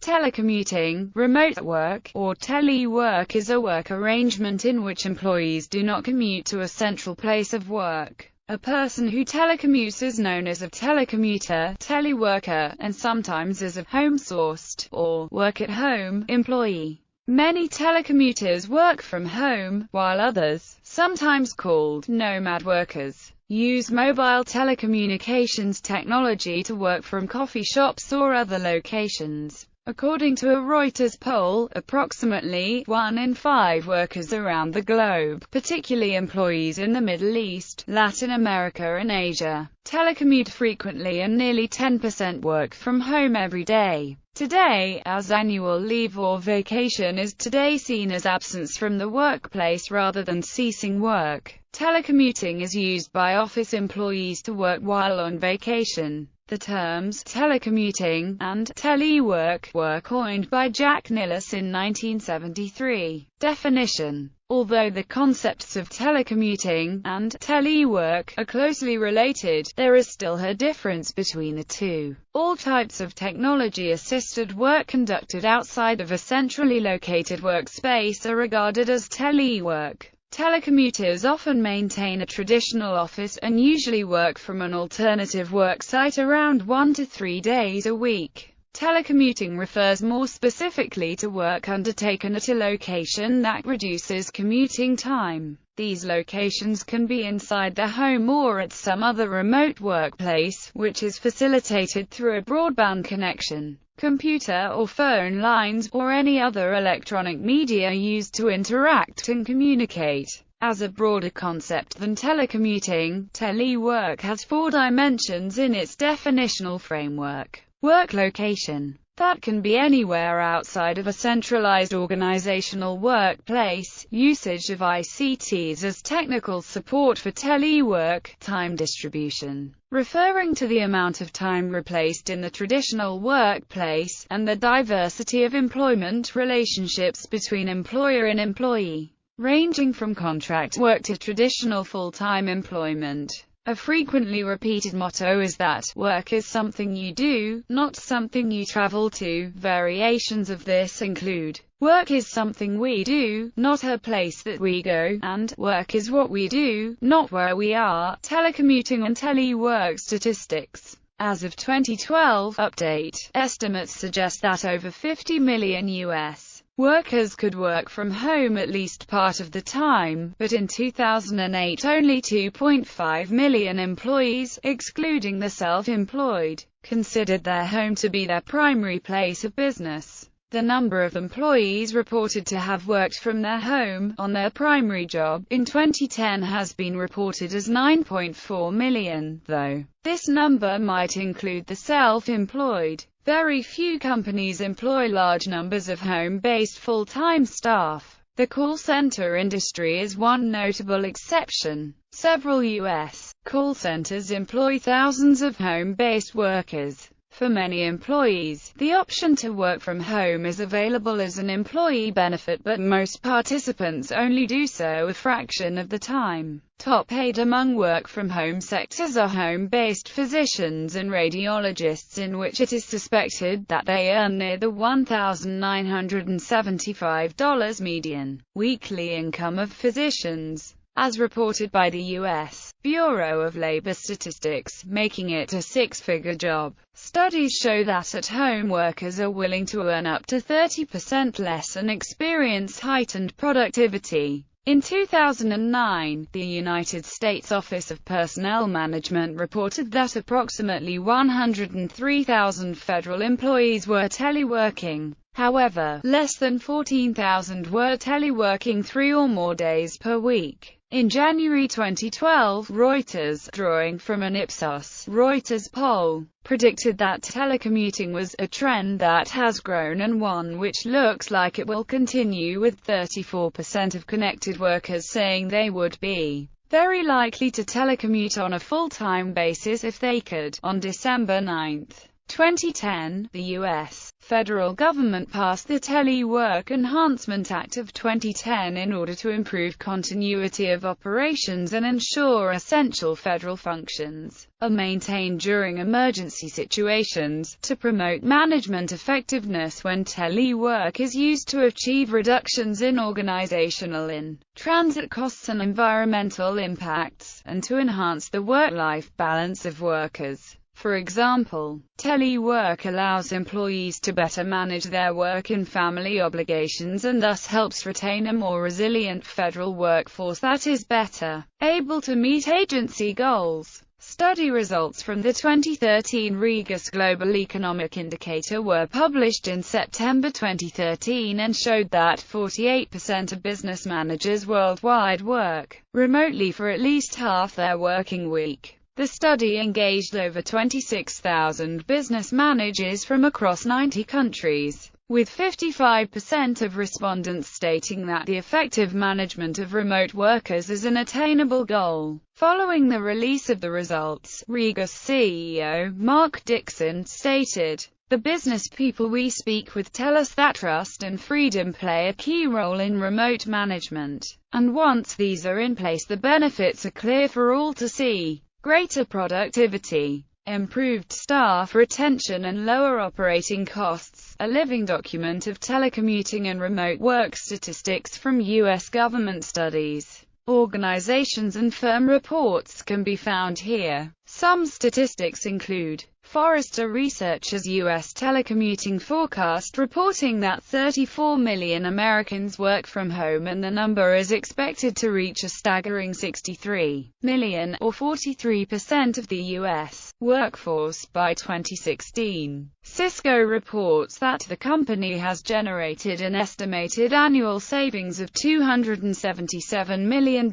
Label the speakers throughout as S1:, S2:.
S1: Telecommuting, remote work, or telework is a work arrangement in which employees do not commute to a central place of work. A person who telecommutes is known as a telecommuter, teleworker, and sometimes as a home-sourced, or work-at-home, employee. Many telecommuters work from home, while others, sometimes called nomad workers, use mobile telecommunications technology to work from coffee shops or other locations. According to a Reuters poll, approximately 1 in 5 workers around the globe, particularly employees in the Middle East, Latin America and Asia, telecommute frequently, and nearly 10% work from home every day. Today, as annual leave or vacation is today seen as absence from the workplace rather than ceasing work. Telecommuting is used by office employees to work while on vacation. The terms telecommuting and telework were coined by Jack Nilis in 1973. Definition: although the concepts of telecommuting and telework are closely related, there is still a difference between the two. All types of technology-assisted work conducted outside of a centrally located workspace are regarded as telework. Telecommuters often maintain a traditional office and usually work from an alternative work site around 1 to 3 days a week. Telecommuting refers more specifically to work undertaken at a location that reduces commuting time. These locations can be inside the home or at some other remote workplace, which is facilitated through a broadband connection, computer or phone lines, or any other electronic media used to interact and communicate. As a broader concept than telecommuting, telework has 4 dimensions in its definitional framework. Work location. That can be anywhere outside of a centralized organizational workplace. Usage of ICTs as technical support for telework. Time distribution, referring to the amount of time replaced in the traditional workplace, and the diversity of employment relationships between employer and employee, ranging from contract work to traditional full-time employment. A frequently repeated motto is that work is something you do, not something you travel to. Variations of this include work is something we do, not a place that we go, and work is what we do, not where we are. Telecommuting and telework statistics. As of 2012 update, estimates suggest that over 50 million U.S. workers could work from home at least part of the time, but in 2008 only 2.5 million employees, excluding the self-employed, considered their home to be their primary place of business. The number of employees reported to have worked from their home, on their primary job, in 2010 has been reported as 9.4 million, though this number might include the self-employed. Very few companies employ large numbers of home-based full-time staff. The call center industry is one notable exception. Several U.S. call centers employ thousands of home-based workers. For many employees, the option to work from home is available as an employee benefit, but most participants only do so a fraction of the time. Top paid among work-from-home sectors are home-based physicians and radiologists, in which it is suspected that they earn near the $1,975 median weekly income of physicians, as reported by the U.S. Bureau of Labor Statistics, making it a 6-figure job. Studies show that at-home workers are willing to earn up to 30% less and experience heightened productivity. In 2009, the United States Office of Personnel Management reported that approximately 103,000 federal employees were teleworking. However, less than 14,000 were teleworking 3 or more days per week. In January 2012, Reuters, drawing from an Ipsos Reuters poll, predicted that telecommuting was a trend that has grown and one which looks like it will continue, with 34% of connected workers saying they would be very likely to telecommute on a full-time basis if they could. On December 9, 2010, the U.S. federal government passed the Telework Enhancement Act of 2010 in order to improve continuity of operations and ensure essential federal functions are maintained during emergency situations, to promote management effectiveness when telework is used to achieve reductions in organizational in-transit costs and environmental impacts, and to enhance the work-life balance of workers. For example, telework allows employees to better manage their work and family obligations and thus helps retain a more resilient federal workforce that is better able to meet agency goals. Study results from the 2013 Regus Global Economic Indicator were published in September 2013 and showed that 48% of business managers worldwide work remotely for at least half their working week. The study engaged over 26,000 business managers from across 90 countries, with 55% of respondents stating that the effective management of remote workers is an attainable goal. Following the release of the results, Regus CEO Mark Dixon stated, "The business people we speak with tell us that trust and freedom play a key role in remote management, and once these are in place, the benefits are clear for all to see. Greater productivity, improved staff retention and lower operating costs." A living document of telecommuting and remote work statistics from U.S. government studies, organizations and firm reports can be found here. Some statistics include Forrester Research's U.S. telecommuting forecast reporting that 34 million Americans work from home, and the number is expected to reach a staggering 63 million, or 43% of the U.S. workforce, by 2016. Cisco reports that the company has generated an estimated annual savings of $277 million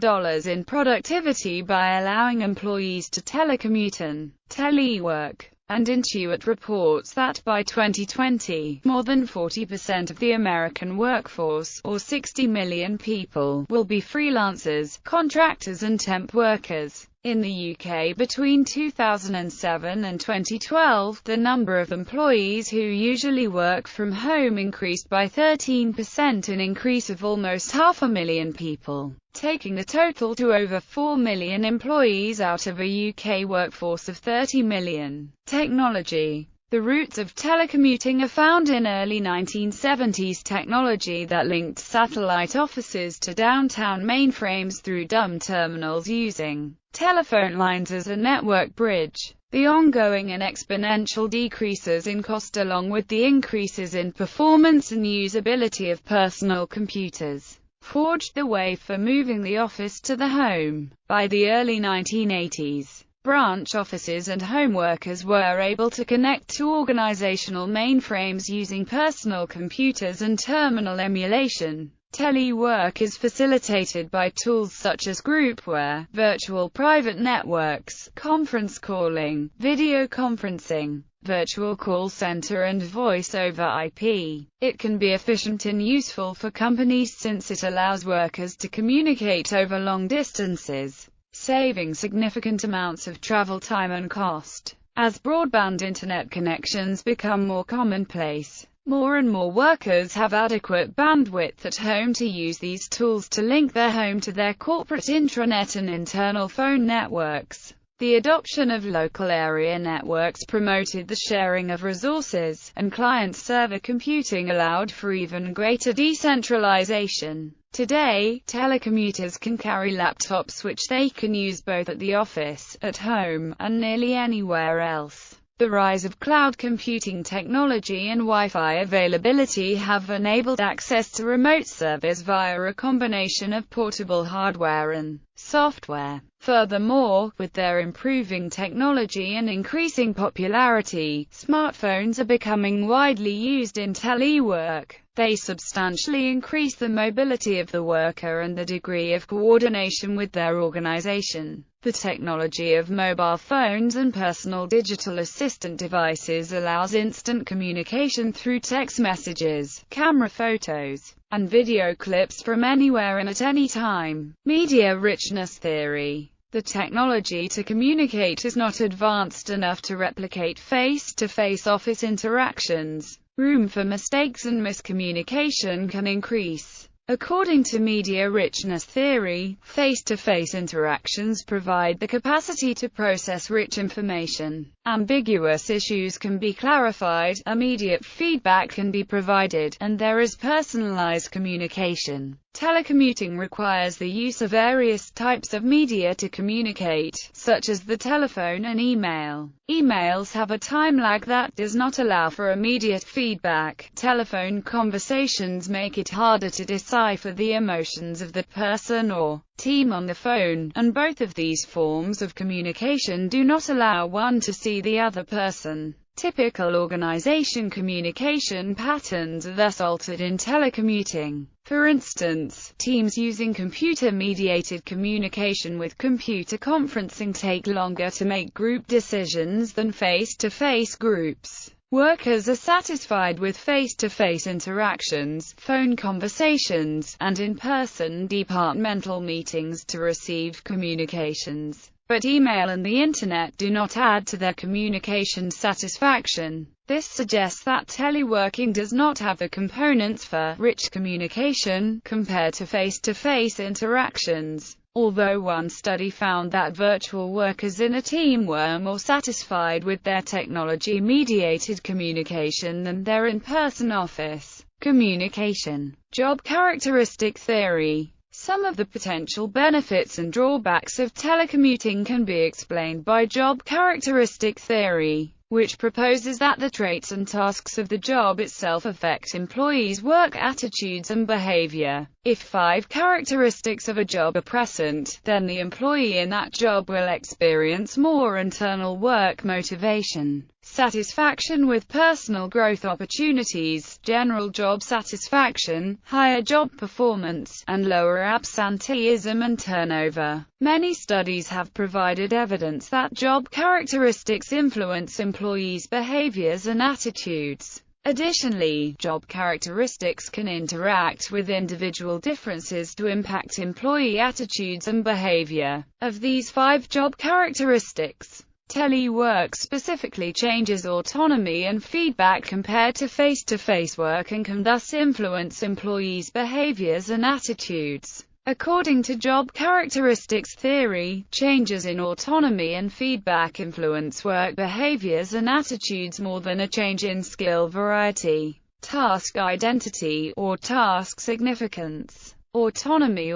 S1: in productivity by allowing employees to telecommute and telework. And Intuit reports that by 2020, more than 40% of the American workforce, or 60 million people, will be freelancers, contractors and temp workers. In the UK between 2007 and 2012, the number of employees who usually work from home increased by 13%, an increase of almost 500,000 people, taking the total to over 4 million employees out of a UK workforce of 30 million. Technology. The roots of telecommuting are found in early 1970s technology that linked satellite offices to downtown mainframes through dumb terminals using telephone lines as a network bridge. The ongoing and exponential decreases in cost along with the increases in performance and usability of personal computers forged the way for moving the office to the home. By the early 1980s, branch offices and home workers were able to connect to organizational mainframes using personal computers and terminal emulation. Telework is facilitated by tools such as groupware, virtual private networks, conference calling, video conferencing, virtual call center and voice over IP. It can be efficient and useful for companies since it allows workers to communicate over long distances, saving significant amounts of travel time and cost. As broadband internet connections become more commonplace, more and more workers have adequate bandwidth at home to use these tools to link their home to their corporate intranet and internal phone networks. The adoption of local area networks promoted the sharing of resources, and client-server computing allowed for even greater decentralization. Today, telecommuters can carry laptops which they can use both at the office, at home, and nearly anywhere else. The rise of cloud computing technology and Wi-Fi availability have enabled access to remote service via a combination of portable hardware and software. Furthermore, with their improving technology and increasing popularity, smartphones are becoming widely used in telework. They substantially increase the mobility of the worker and the degree of coordination with their organization. The technology of mobile phones and personal digital assistant devices allows instant communication through text messages, camera photos, and video clips from anywhere and at any time. Media richness theory. The technology to communicate is not advanced enough to replicate face-to-face office interactions. Room for mistakes and miscommunication can increase. According to media richness theory, face-to-face interactions provide the capacity to process rich information. Ambiguous issues can be clarified, immediate feedback can be provided, and there is personalized communication. Telecommuting requires the use of various types of media to communicate, such as the telephone and email. Emails have a time lag that does not allow for immediate feedback. Telephone conversations make it harder to decipher the emotions of the person or team on the phone, and both of these forms of communication do not allow one to see the other person. Typical organization communication patterns are thus altered in telecommuting. For instance, teams using computer-mediated communication with computer conferencing take longer to make group decisions than face-to-face groups. Workers are satisfied with face-to-face interactions, phone conversations, and in-person departmental meetings to receive communications. But email and the internet do not add to their communication satisfaction. This suggests that teleworking does not have the components for rich communication compared to face-to-face interactions. Although one study found that virtual workers in a team were more satisfied with their technology-mediated communication than their in-person office communication. Job characteristic theory. Some of the potential benefits and drawbacks of telecommuting can be explained by job characteristic theory, which proposes that the traits and tasks of the job itself affect employees' work attitudes and behavior. If 5 characteristics of a job are present, then the employee in that job will experience more internal work motivation, satisfaction with personal growth opportunities, general job satisfaction, higher job performance, and lower absenteeism and turnover. Many studies have provided evidence that job characteristics influence employees' behaviors and attitudes. Additionally, job characteristics can interact with individual differences to impact employee attitudes and behavior. Of these 5 job characteristics, telework specifically changes autonomy and feedback compared to face-to-face work and can thus influence employees' behaviors and attitudes. According to job characteristics theory, changes in autonomy and feedback influence work behaviors and attitudes more than a change in skill variety, task identity, or task significance. Autonomy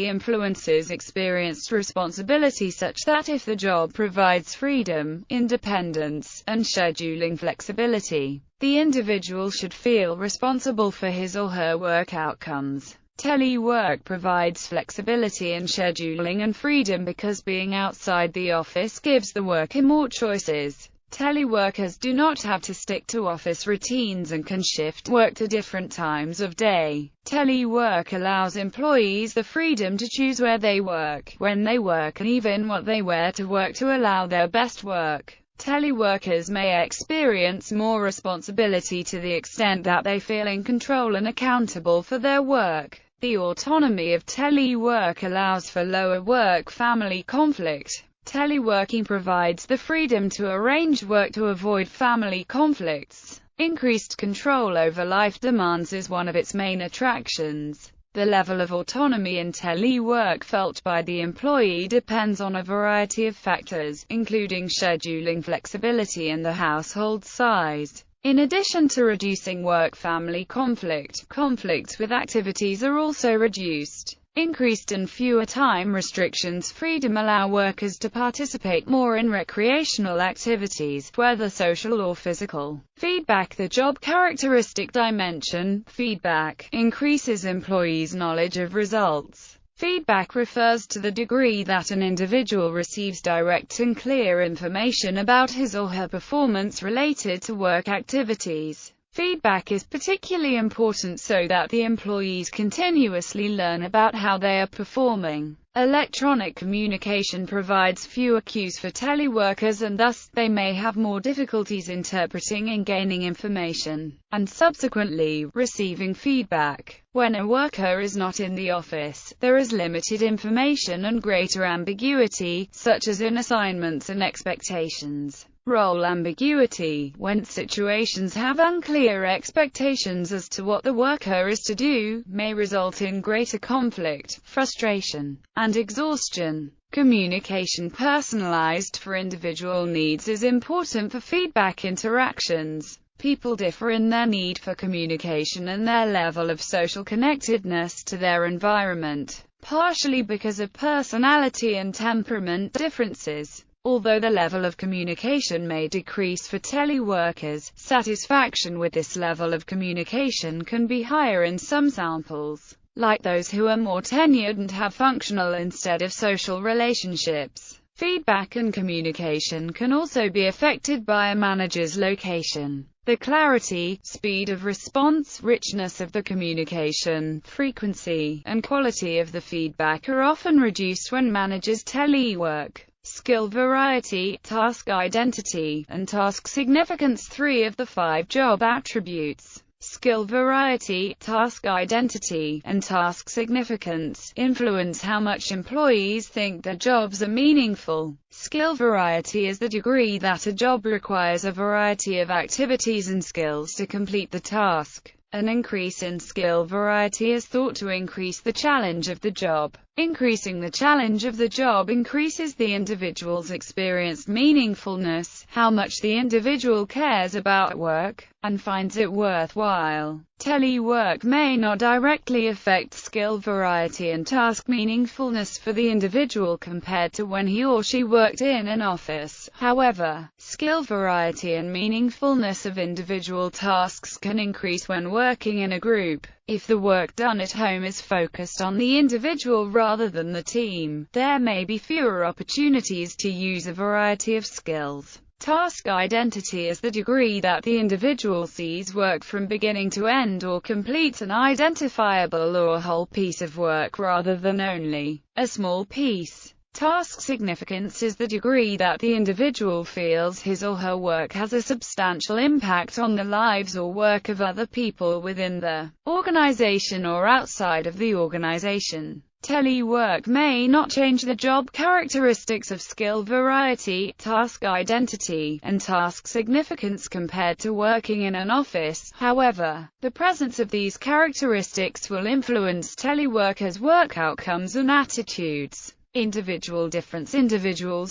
S1: influences experienced responsibility such that if the job provides freedom, independence, and scheduling flexibility, the individual should feel responsible for his or her work outcomes. Telework provides flexibility in scheduling and freedom because being outside the office gives the worker more choices. Teleworkers do not have to stick to office routines and can shift work to different times of day. Telework allows employees the freedom to choose where they work, when they work, and even what they wear to work to allow their best work. Teleworkers may experience more responsibility to the extent that they feel in control and accountable for their work. The autonomy of telework allows for lower work-family conflict. Teleworking provides the freedom to arrange work to avoid family conflicts. Increased control over life demands is one of its main attractions. The level of autonomy in telework felt by the employee depends on a variety of factors, including scheduling flexibility and the household size. In addition to reducing work-family conflict, conflicts with activities are also reduced. Increased and fewer time restrictions freedom allow workers to participate more in recreational activities, whether social or physical. Feedback. The job characteristic dimension, feedback, increases employees' knowledge of results. Feedback refers to the degree that an individual receives direct and clear information about his or her performance related to work activities. Feedback is particularly important so that the employees continuously learn about how they are performing. Electronic communication provides fewer cues for teleworkers, and thus, they may have more difficulties interpreting and gaining information, and subsequently, receiving feedback. When a worker is not in the office, there is limited information and greater ambiguity, such as in assignments and expectations. Role ambiguity. When situations have unclear expectations as to what the worker is to do, may result in greater conflict, frustration, and exhaustion. Communication personalized for individual needs is important for feedback interactions. People differ in their need for communication and their level of social connectedness to their environment, partially because of personality and temperament differences. Although the level of communication may decrease for teleworkers, satisfaction with this level of communication can be higher in some samples, like those who are more tenured and have functional instead of social relationships. Feedback and communication can also be affected by a manager's location. The clarity, speed of response, richness of the communication, frequency, and quality of the feedback are often reduced when managers telework. Skill variety, task identity, and task significance. 3 of the 5 job attributes, skill variety, task identity, and task significance, influence how much employees think their jobs are meaningful. Skill variety is the degree that a job requires a variety of activities and skills to complete the task. An increase in skill variety is thought to increase the challenge of the job. Increasing the challenge of the job increases the individual's experienced meaningfulness, how much the individual cares about work, and finds it worthwhile. Telework may not directly affect skill variety and task meaningfulness for the individual compared to when he or she worked in an office. However, skill variety and meaningfulness of individual tasks can increase when working in a group. If the work done at home is focused on the individual rather than the team, there may be fewer opportunities to use a variety of skills. Task identity is the degree that the individual sees work from beginning to end or completes an identifiable or whole piece of work rather than only a small piece. Task significance is the degree that the individual feels his or her work has a substantial impact on the lives or work of other people within the organization or outside of the organization. Telework may not change the job characteristics of skill variety, task identity, and task significance compared to working in an office. However, the presence of these characteristics will influence teleworkers' work outcomes and attitudes. Individuals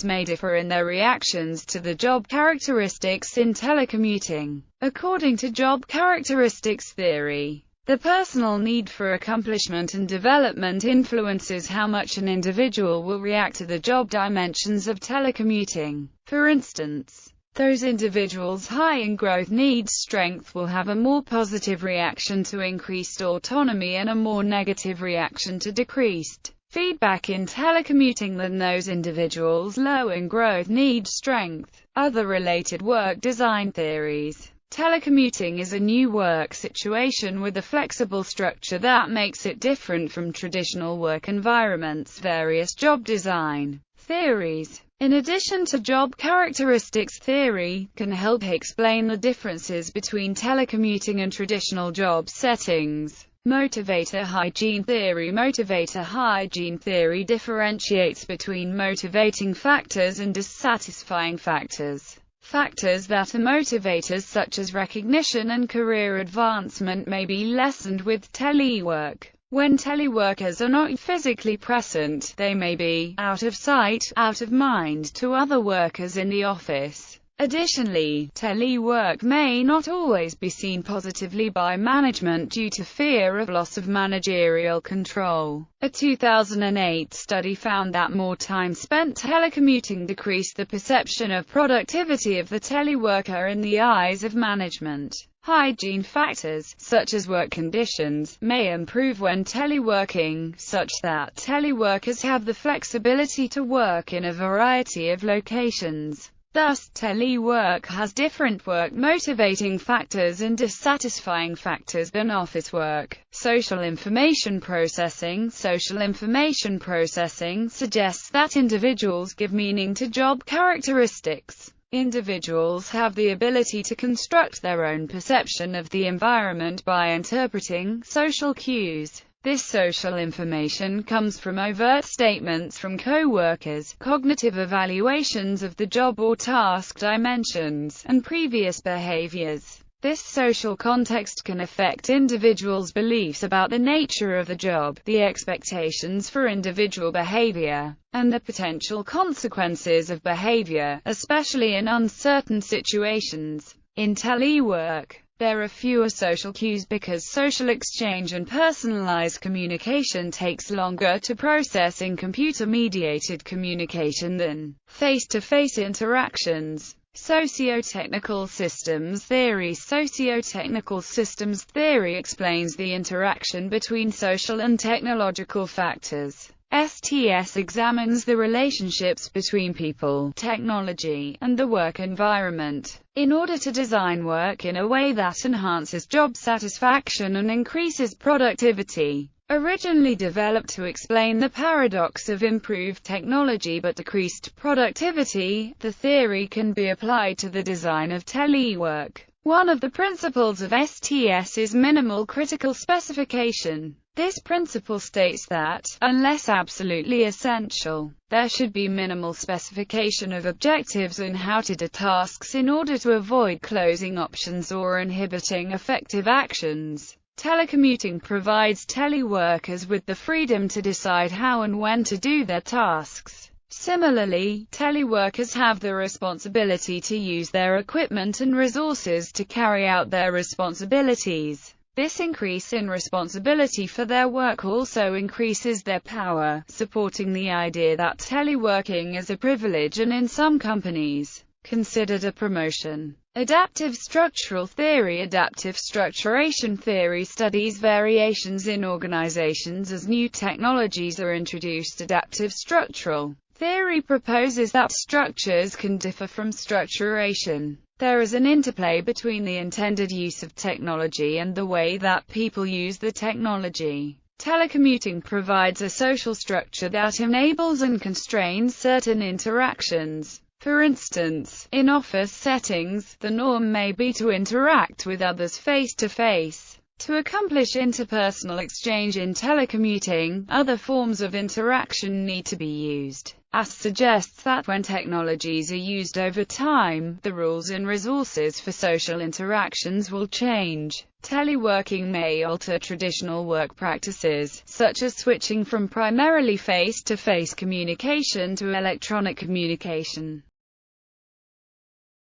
S1: may differ in their reactions to the job characteristics in telecommuting. According to job characteristics theory, the personal need for accomplishment and development influences how much an individual will react to the job dimensions of telecommuting. For instance, those individuals high in growth needs strength will have a more positive reaction to increased autonomy and a more negative reaction to decreased feedback in telecommuting than those individuals low in growth need strength. Other related work design theories. Telecommuting is a new work situation with a flexible structure that makes it different from traditional work environments. Various job design theories, in addition to job characteristics theory, can help explain the differences between telecommuting and traditional job settings. Motivator hygiene theory. Motivator hygiene theory differentiates between motivating factors and dissatisfying factors. Factors that are motivators such as recognition and career advancement may be lessened with telework. When teleworkers are not physically present, they may be out of sight, out of mind to other workers in the office. Additionally, telework may not always be seen positively by management due to fear of loss of managerial control. A 2008 study found that more time spent telecommuting decreased the perception of productivity of the teleworker in the eyes of management. Hygiene factors, such as work conditions, may improve when teleworking, such that teleworkers have the flexibility to work in a variety of locations. Thus, telework has different work-motivating factors and dissatisfying factors than office work. Social information processing. Social information processing suggests that individuals give meaning to job characteristics. Individuals have the ability to construct their own perception of the environment by interpreting social cues. This social information comes from overt statements from co-workers, cognitive evaluations of the job or task dimensions, and previous behaviors. This social context can affect individuals' beliefs about the nature of the job, the expectations for individual behavior, and the potential consequences of behavior, especially in uncertain situations. In telework, there are fewer social cues because social exchange and personalized communication takes longer to process in computer-mediated communication than face-to-face interactions. Socio-technical systems theory. Socio-technical systems theory explains the interaction between social and technological factors. STS examines the relationships between people, technology, and the work environment, in order to design work in a way that enhances job satisfaction and increases productivity. Originally developed to explain the paradox of improved technology but decreased productivity, the theory can be applied to the design of telework. One of the principles of STS is minimal critical specification. This principle states that, unless absolutely essential, there should be minimal specification of objectives and how to do tasks in order to avoid closing options or inhibiting effective actions. Telecommuting provides teleworkers with the freedom to decide how and when to do their tasks. Similarly, teleworkers have the responsibility to use their equipment and resources to carry out their responsibilities. This increase in responsibility for their work also increases their power, supporting the idea that teleworking is a privilege and in some companies, considered a promotion. Adaptive structural theory. Adaptive structuration theory studies variations in organizations as new technologies are introduced. Adaptive structural theory proposes that structures can differ from structuration. There is an interplay between the intended use of technology and the way that people use the technology. Telecommuting provides a social structure that enables and constrains certain interactions. For instance, in office settings, the norm may be to interact with others face-to-face. To accomplish interpersonal exchange in telecommuting, other forms of interaction need to be used. AS suggests that when technologies are used over time, the rules and resources for social interactions will change. Teleworking may alter traditional work practices, such as switching from primarily face-to-face communication to electronic communication.